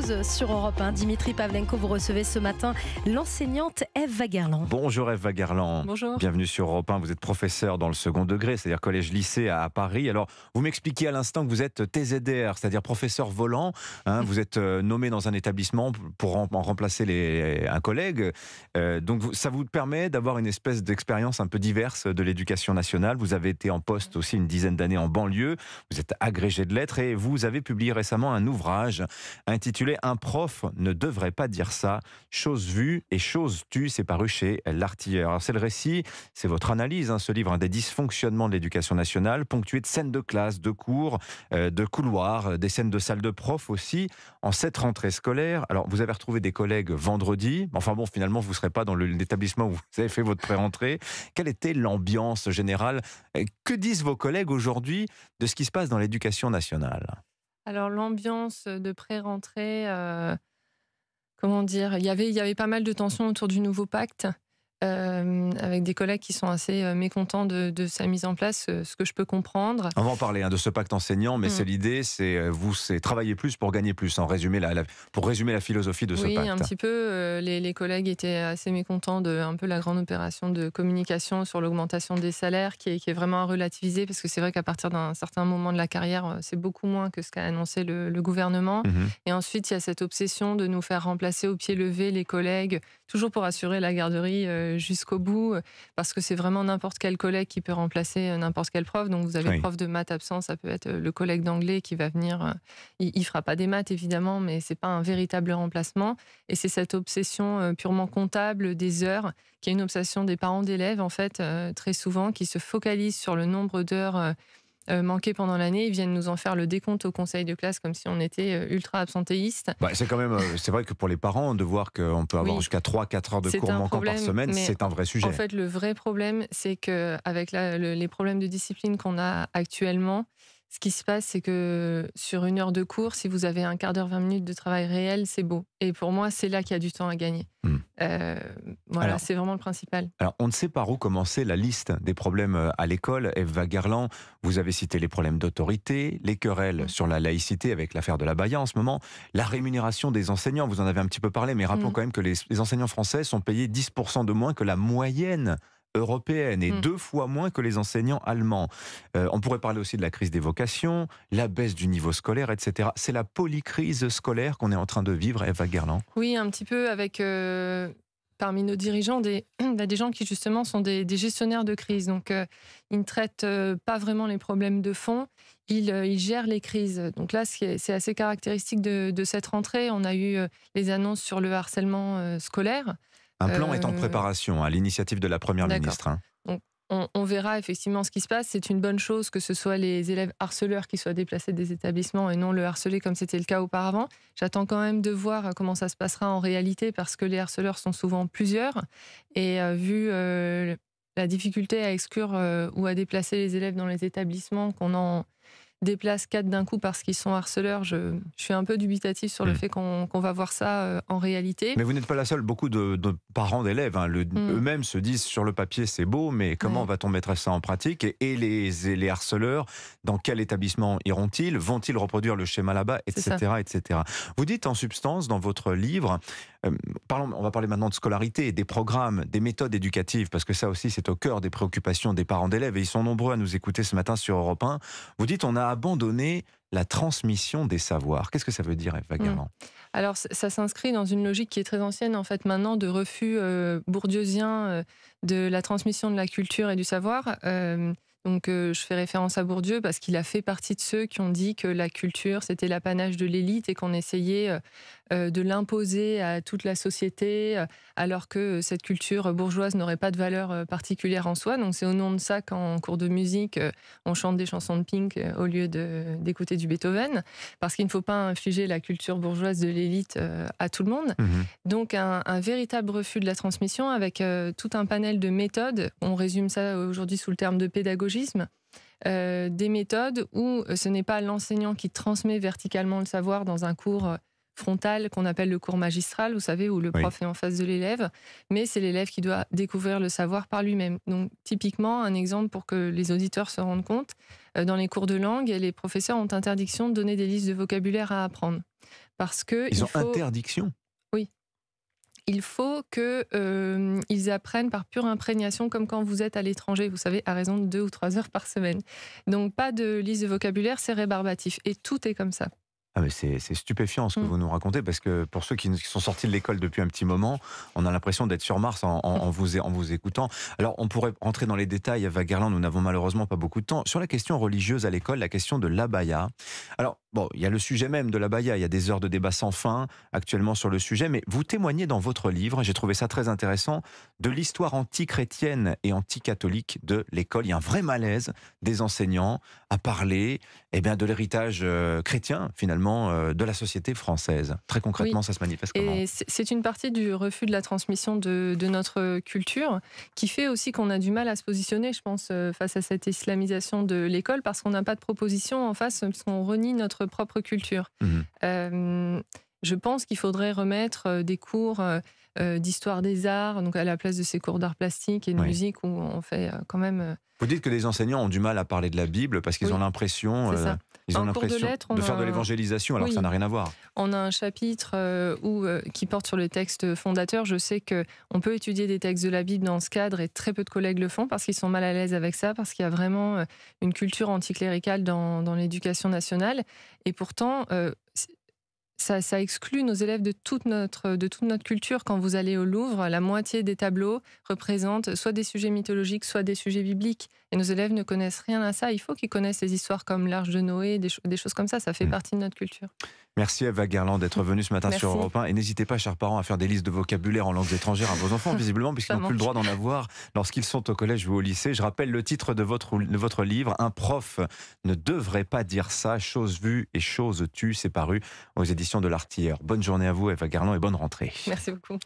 Pause sur Europe 1. Dimitri Pavlenko, vous recevez ce matin l'enseignante Ève Wagerland. Bonjour Ève Wagerland. Bonjour. Bienvenue sur Europe 1. Vous êtes professeur dans le second degré, c'est-à-dire collège-lycée à Paris. Alors, vous m'expliquiez à l'instant que vous êtes TZR, c'est-à-dire professeur volant. Vous êtes nommé dans un établissement pour en remplacer un collègue. Donc, ça vous permet d'avoir une espèce d'expérience un peu diverse de l'éducation nationale. Vous avez été en poste aussi une dizaine d'années en banlieue. Vous êtes agrégé de lettres et vous avez publié récemment un ouvrage intitulé « Un prof ne devrait pas dire ça ». Chose vue et chose tue, c'est paru chez L'Artilleur. Alors c'est le récit, c'est votre analyse, ce livre, des dysfonctionnements de l'éducation nationale, ponctué de scènes de classe, de cours, de couloirs, des scènes de salle de prof aussi, en cette rentrée scolaire. Alors vous avez retrouvé des collègues vendredi, enfin bon, finalement vous ne serez pas dans l'établissement où vous avez fait votre pré-rentrée. Quelle était l'ambiance générale? Que disent vos collègues aujourd'hui de ce qui se passe dans l'éducation nationale? Alors l'ambiance de pré-rentrée, comment dire? Il y avait pas mal de tensions autour du nouveau pacte, avec des collègues qui sont assez mécontents de sa mise en place, ce que je peux comprendre. On va en parler de ce pacte enseignant, mais c'est l'idée, c'est travailler plus pour gagner plus, pour résumer la philosophie de ce pacte. Oui, un petit peu. Les collègues étaient assez mécontents de un peu la grande opération de communication sur l'augmentation des salaires, qui est vraiment à relativiser, parce que c'est vrai qu'à partir d'un certain moment de la carrière, c'est beaucoup moins que ce qu'a annoncé le gouvernement. Et ensuite, il y a cette obsession de nous faire remplacer au pied levé les collègues, toujours pour assurer la garderie jusqu'au bout, parce que c'est vraiment n'importe quel collègue qui peut remplacer n'importe quel prof. Donc vous avez le prof de maths absent, ça peut être le collègue d'anglais qui va venir. Il fera pas des maths évidemment, mais c'est pas un véritable remplacement. Et c'est cette obsession purement comptable des heures, qui est une obsession des parents d'élèves en fait, très souvent, qui se focalisent sur le nombre d'heures manquées pendant l'année. Ils viennent nous en faire le décompte au conseil de classe comme si on était ultra absentéistes. C'est quand même, c'est vrai que pour les parents, de voir qu'on peut avoir jusqu'à 3-4 heures de cours manquants par semaine, c'est un vrai sujet. En fait, le vrai problème, c'est qu'avec les problèmes de discipline qu'on a actuellement, ce qui se passe, c'est que sur une heure de cours, si vous avez un quart d'heure, 20 minutes de travail réel, c'est beau. Et pour moi, c'est là qu'il y a du temps à gagner. Voilà, c'est vraiment le principal. Alors, on ne sait par où commencer la liste des problèmes à l'école. Ève Wagerland, vous avez cité les problèmes d'autorité, les querelles sur la laïcité avec l'affaire de l'abaya en ce moment, la rémunération des enseignants, vous en avez un petit peu parlé, mais rappelons quand même que les enseignants français sont payés 10% de moins que la moyenne européenne et 2 fois moins que les enseignants allemands. On pourrait parler aussi de la crise des vocations, la baisse du niveau scolaire, etc. C'est la polycrise scolaire qu'on est en train de vivre, Ève Wagerland. Oui, un petit peu avec, parmi nos dirigeants, des gens qui justement sont des gestionnaires de crise. Donc, ils ne traitent pas vraiment les problèmes de fond, ils gèrent les crises. Donc là, c'est assez caractéristique de cette rentrée. On a eu les annonces sur le harcèlement scolaire. Un plan est en préparation à l'initiative de la Première ministre. Donc, on verra effectivement ce qui se passe. C'est une bonne chose que ce soit les élèves harceleurs qui soient déplacés des établissements et non le harcelé comme c'était le cas auparavant. J'attends quand même de voir comment ça se passera en réalité, parce que les harceleurs sont souvent plusieurs. Et vu la difficulté à exclure ou à déplacer les élèves dans les établissements, qu'on en déplace 4 d'un coup parce qu'ils sont harceleurs, je suis un peu dubitatif sur le fait qu'on va voir ça en réalité. Mais vous n'êtes pas la seule, beaucoup de parents d'élèves eux-mêmes se disent sur le papier c'est beau, mais comment va-t-on mettre ça en pratique? Et les harceleurs, dans quel établissement iront-ils? Vont-ils reproduire le schéma là-bas, etc., etc. Vous dites en substance dans votre livre, on va parler maintenant de scolarité, des programmes, des méthodes éducatives, parce que ça aussi c'est au cœur des préoccupations des parents d'élèves, et ils sont nombreux à nous écouter ce matin sur Europe 1. Vous dites on a abandonné la transmission des savoirs. Qu'est-ce que ça veut dire, Ève Wagerland? Alors, ça s'inscrit dans une logique qui est très ancienne, en fait, maintenant, de refus bourdieusien de la transmission de la culture et du savoir. Donc, je fais référence à Bourdieu parce qu'il a fait partie de ceux qui ont dit que la culture, c'était l'apanage de l'élite et qu'on essayait de l'imposer à toute la société, alors que cette culture bourgeoise n'aurait pas de valeur particulière en soi. Donc, c'est au nom de ça qu'en cours de musique, on chante des chansons de Pink au lieu d'écouter du Beethoven, parce qu'il ne faut pas infliger la culture bourgeoise de l'élite à tout le monde. Donc, un véritable refus de la transmission avec tout un panel de méthodes. On résume ça aujourd'hui sous le terme de pédagogisme. Des méthodes où ce n'est pas l'enseignant qui transmet verticalement le savoir dans un cours frontal qu'on appelle le cours magistral, vous savez, où le Oui. prof est en face de l'élève, mais c'est l'élève qui doit découvrir le savoir par lui-même. Donc, typiquement, un exemple pour que les auditeurs se rendent compte, dans les cours de langue, les professeurs ont interdiction de donner des listes de vocabulaire à apprendre. Parce que Ils ont interdiction. oui, il faut que ils apprennent par pure imprégnation, comme quand vous êtes à l'étranger, vous savez, à raison de 2 ou 3 heures par semaine. Donc pas de liste de vocabulaire, c'est rébarbatif. Et tout est comme ça. Ah mais c'est stupéfiant ce que Mm. vous nous racontez, parce que pour ceux qui sont sortis de l'école depuis un petit moment, on a l'impression d'être sur Mars en vous écoutant. Alors on pourrait rentrer dans les détails, Eva Guerland, nous n'avons malheureusement pas beaucoup de temps. Sur la question religieuse à l'école, la question de l'abaya. Alors bon, il y a le sujet même de l'abaya, il y a des heures de débat sans fin actuellement sur le sujet, mais vous témoignez dans votre livre, j'ai trouvé ça très intéressant, de l'histoire anti-chrétienne et anti-catholique de l'école. Il y a un vrai malaise des enseignants à parler de l'héritage chrétien finalement de la société française. Très concrètement, Oui. ça se manifeste comment? Et c'est une partie du refus de la transmission de notre culture qui fait aussi qu'on a du mal à se positionner, je pense, face à cette islamisation de l'école, parce qu'on n'a pas de proposition en face, parce qu'on renie notre propre culture. Mhm. Je pense qu'il faudrait remettre des cours d'histoire des arts, donc à la place de ces cours d'art plastique et de Oui. musique où on fait quand même... Vous dites que les enseignants ont du mal à parler de la Bible parce qu'ils Oui, ont l'impression c'est ça. ils ont En cours de l'impression lettres, on de faire de a- l'évangélisation alors que Oui. ça n'a rien à voir. On a un chapitre qui porte sur les textes fondateurs. Je sais qu'on peut étudier des textes de la Bible dans ce cadre et très peu de collègues le font parce qu'ils sont mal à l'aise avec ça, parce qu'il y a vraiment une culture anticléricale dans l'éducation nationale. Et pourtant, ça exclut nos élèves de toute notre culture. Quand vous allez au Louvre, la moitié des tableaux représentent soit des sujets mythologiques, soit des sujets bibliques. Et nos élèves ne connaissent rien à ça. Il faut qu'ils connaissent les histoires comme l'Arche de Noé, des choses comme ça. Ça fait partie de notre culture. Merci Eva Guerland d'être venue ce matin Merci. sur Europe 1. Et n'hésitez pas, chers parents, à faire des listes de vocabulaire en langues étrangères à vos enfants, visiblement, puisqu'ils Ça n'ont plus le droit manque. d'en avoir lorsqu'ils sont au collège ou au lycée. Je rappelle le titre de votre livre, Un prof ne devrait pas dire ça, chose vue et chose tue. C'est paru aux éditions de l'Artilleur. Bonne journée à vous, Eva Guerland, et bonne rentrée. Merci beaucoup.